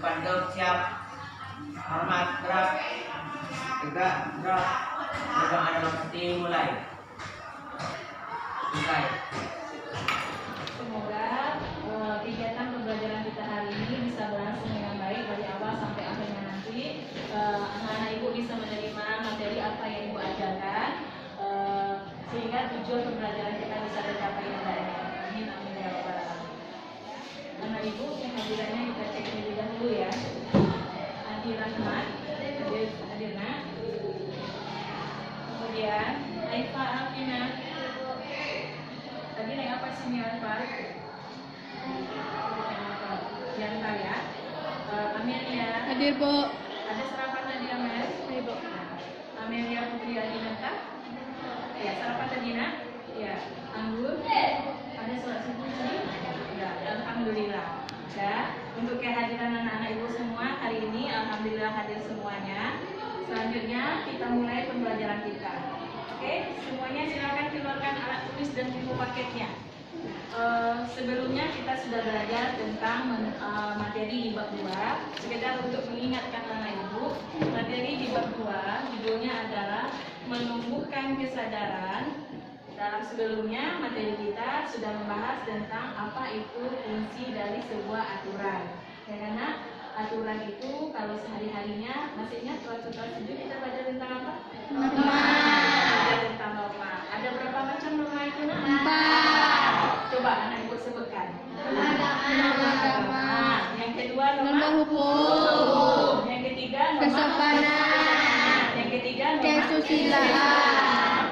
depan dok, siap. Hormat, gerak. Tegak, gerak. Pegang ada penting, mulai. Semoga kegiatan pembelajaran kita hari ini bisa berlangsung dengan baik dari awal sampai akhirnya nanti. Anak-anak ibu bisa menerima materi apa yang ibu ajarkan, sehingga tujuan pembelajaran kita bisa tercapai dengan baik. Amin, amin ya rabbal alamin. Anak ibu kehadirannya kita cek terlebih dahulu ya. Adi Rahmat, hadir nak. Kemudian Aifa Alvina. Tadi naik apa sih Aifa? Yanta ya. Amelia. Hadir, Bu. Ada sarapan tadi Amel? Hadir, Bu. Amelia Putri Adinata. Ya, sarapan tadi nak? Ya, anggur. Ada surat subuh tadi? Ya, alhamdulillah. Ya, untuk kehadiran anak-anak ibu semua hari ini alhamdulillah hadir semuanya. Selanjutnya kita mulai pembelajaran kita. Oke, semuanya silakan keluarkan alat tulis dan buku paketnya. Sebelumnya kita sudah belajar tentang materi di bab 2. Sekedar untuk mengingatkan anak ibu, materi di bab 2 judulnya adalah menumbuhkan kesadaran. Dalam sebelumnya materi kita sudah membahas tentang apa itu fungsi dari sebuah aturan. Ya karena aturan itu kalau sehari-harinya masih ingat waktu kelas 7 kita belajar tentang apa? Norma. Belajar tentang norma. Ada berapa macam norma itu nak? 4. Coba anak ibu sebutkan. Norma agama. Yang kedua Norma hukum. Yang ketiga norma Kesopanan. Yang ketiga norma Kesusilaan.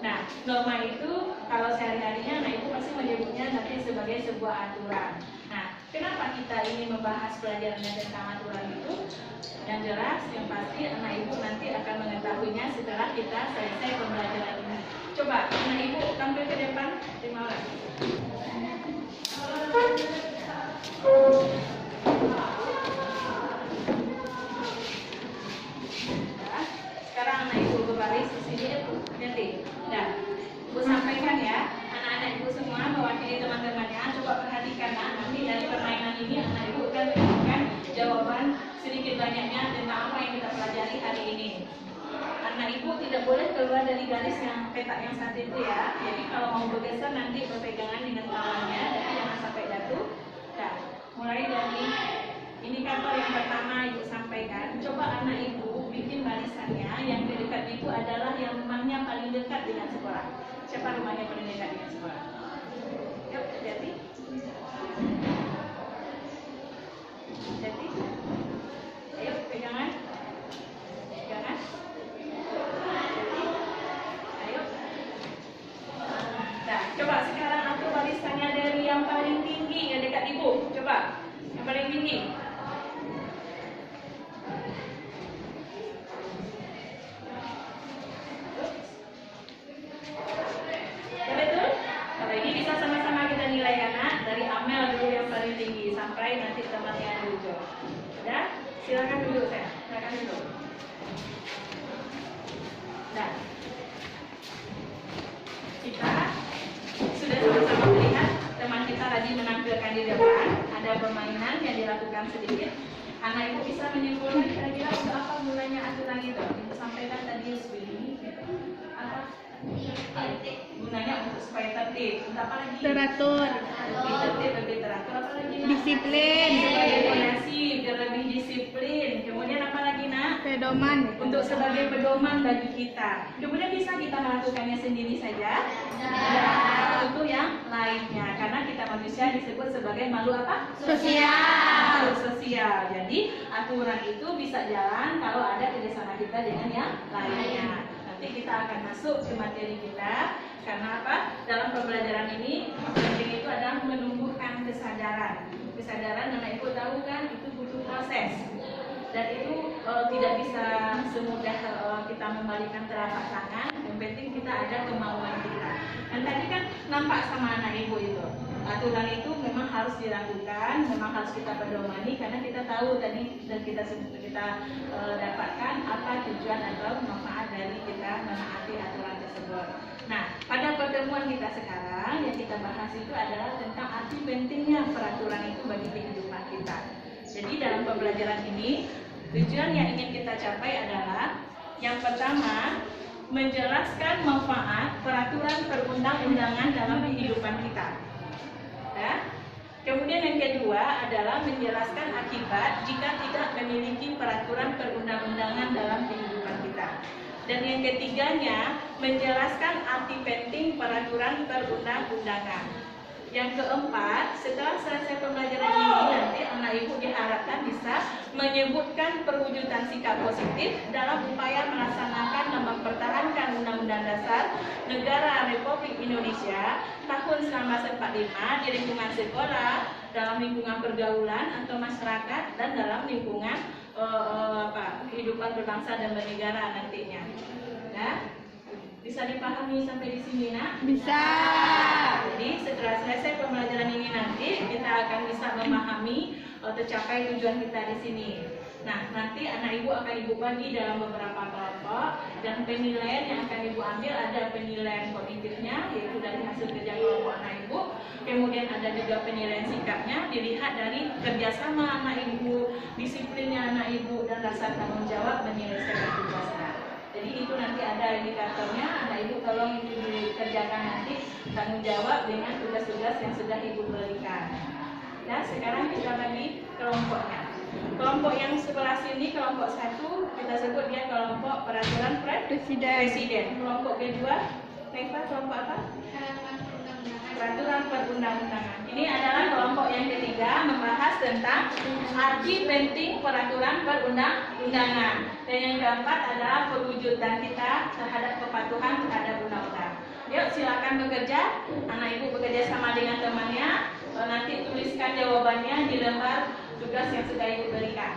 Nah, norma itu kalau sehari-harinya anak ibu pasti menyebutnya nanti sebagai sebuah aturan. Nah, kenapa kita ini membahas pelajarannya tentang aturan itu? Yang jelas, yang pasti anak ibu nanti akan mengetahuinya setelah kita selesai pembelajaran ini. Coba anak ibu tampil ke depan, terima kasih. Sekarang anak ibu berbaris di sini, nanti. Nah, ibu sampaikan ya, anak-anak ibu semua mewakili teman-temannya. Coba perhatikan, nanti dari permainan ini anak ibu akan memberikan jawaban sedikit banyaknya tentang apa yang kita pelajari hari ini. Anak ibu tidak boleh keluar dari garis yang petak yang satu itu ya. Jadi kalau mau bergeser nanti berpegangan dengan kawannya, jadi jangan sampai jatuh. Nah, mulai dari indikator yang pertama ibu sampaikan. Coba anak ibu bikin barisannya. Yang terdekat ibu adalah yang rumahnya paling dekat dengan sekolah. Siapa rumahnya paling dekat dengan sekolah? Yuk, hati-hati. Hati-hati. Ayo, pegangan. Pegangan. Ayo. Nah, coba sekarang atur barisannya dari yang paling tinggi yang dekat ibu. Coba, yang paling tinggi. Betul? Kalau ini bisa sama-sama kita nilai anak dari Amel dulu yang paling tinggi sampai nanti temannya dulu. Ya, silakan duduk saya. Silakan duduk. Nah, kita sudah sama-sama melihat teman kita tadi menampilkan di depan. Ada permainan yang dilakukan sedikit. Anak ibu bisa menyimpulkan kira-kira untuk apa gunanya aturan itu. Ibu sampaikan tadi sebelum ini. Apa? Gunanya untuk supaya tertib. Untuk apa lagi? Teratur. Lebih tertib, lebih teratur. Apa lagi? Disiplin. Sebagai fondasi, biar lebih disiplin. Kemudian apa lagi nak? Pedoman. Untuk sebagai pedoman bagi kita. Kemudian bisa kita melakukannya sendiri saja. Ya, untuk yang lainnya. Karena kita manusia disebut sebagai makhluk apa? Sosial. Makhluk sosial. Jadi aturan itu bisa jalan kalau ada kerjasama kita dengan yang lainnya. Nanti kita akan masuk ke materi kita. Karena apa? Dalam pembelajaran ini penting itu adalah menumbuhkan kesadaran. Kesadaran anak ibu tahu kan itu butuh proses. Dan itu tidak bisa semudah kita membalikan telapak tangan. Yang penting kita ada kemauan kita. Dan tadi kan nampak sama anak ibu itu. Aturan itu memang harus dilakukan, memang harus kita pedomani karena kita tahu tadi dan kita dapatkan apa tujuan atau manfaat dari kita menaati aturan tersebut. Nah, pada pertemuan kita sekarang yang kita bahas itu adalah tentang arti pentingnya peraturan itu bagi kehidupan kita. Jadi Jadi dalam pembelajaran ini, tujuan yang ingin kita capai adalah yang pertama, menjelaskan manfaat peraturan perundang-undangan dalam kehidupan kita. Ya. Kemudian yang kedua adalah menjelaskan akibat jika tidak memiliki peraturan perundang-undangan dalam kehidupan kita. Dan yang ketiganya, menjelaskan arti penting peraturan perundang-undangan. Yang keempat, setelah selesai pembelajaran ini, nanti anak ibu diharapkan bisa menyebutkan perwujudan sikap positif dalam upaya melaksanakan dan mempertahankan Undang-Undang Dasar Negara Republik Indonesia tahun 1945 di lingkungan sekolah, dalam lingkungan pergaulan atau masyarakat, dan dalam lingkungan kehidupan berbangsa dan bernegara nantinya. Ya? Bisa dipahami sampai di sini, nak? Bisa. Jadi setelah selesai pembelajaran ini nanti kita akan bisa memahami tercapai tujuan kita di sini. Nah, nanti anak ibu akan ibu bagi dalam beberapa kelompok, dan penilaian yang akan ibu ambil ada penilaian kognitifnya, yaitu dari hasil kerja kelompok anak ibu. Kemudian ada juga penilaian sikapnya, dilihat dari kerjasama anak ibu, disiplinnya anak ibu, dan rasa tanggung jawab menyelesaikan tugasnya. Jadi itu nanti ada indikatornya, anak ibu tolong itu dikerjakan nanti tanggung jawab dengan tugas-tugas yang sudah ibu berikan. Ya, sekarang kita bagi kelompoknya. Kelompok yang sebelah sini, kelompok 1, kita sebut dia kelompok peraturan presiden. Kelompok kedua, Neva, kelompok apa? Peraturan perundang-undangan. Ini adalah kelompok yang ketiga, membahas tentang arti penting peraturan perundang-undangan. Dan yang keempat adalah perwujudan kita terhadap kepatuhan terhadap undang-undang. Yuk, silakan bekerja. Anak ibu bekerja sama dengan temannya. Nanti tuliskan jawabannya di lembar tugas yang sudah ibu berikan.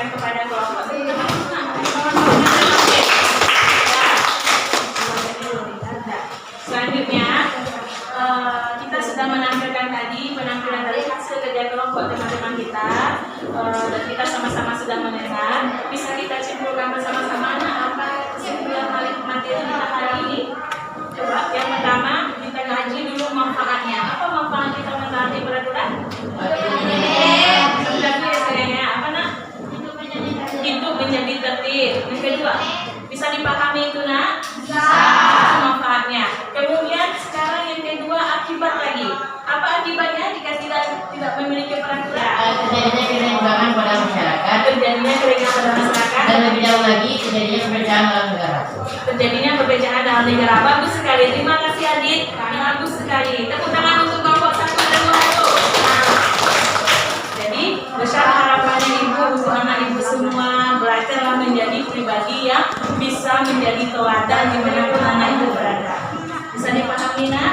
Kepada kelompok selanjutnya, kita sudah menampilkan tadi penampilan dari hasil kerja kelompok teman-teman kita, dan kita sama-sama sudah mendengar. Bisa kita simpulkan bersama-sama apa kesimpulan materi kita hari ini? Coba yang pertama kita ngaji dulu manfaatnya. Apa manfaat kita mentaati peraturan? Apa nak? Hidup menjadi tertib. Yang kedua, bisa dipahami itu nak? Bisa. Manfaatnya. Kemudian sekarang yang kedua, akibat lagi. Apa akibatnya jika tidak memiliki peraturan? Terjadinya kerimbangan pada masyarakat. Terjadinya kerimbangan pada masyarakat. Dan lebih jauh lagi terjadinya perbedaan dalam negara. Terjadinya perbedaan dalam negara. Bagus sekali. Terima kasih adik. Bagus sekali. Tepuk tangan untuk kelompok 1 dan 2. Jadi besar harapannya ibu untuk anak ibu semua, belajarlah menjadi pribadi yang bisa menjadi teladan dimanapun anak ibu berada. Bisa dipahami nak?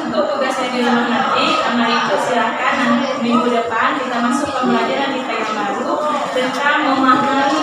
Untuk tugasnya di rumah nanti, anak ibu silakan minggu depan kita masuk pembelajaran kita yang baru tentang memahami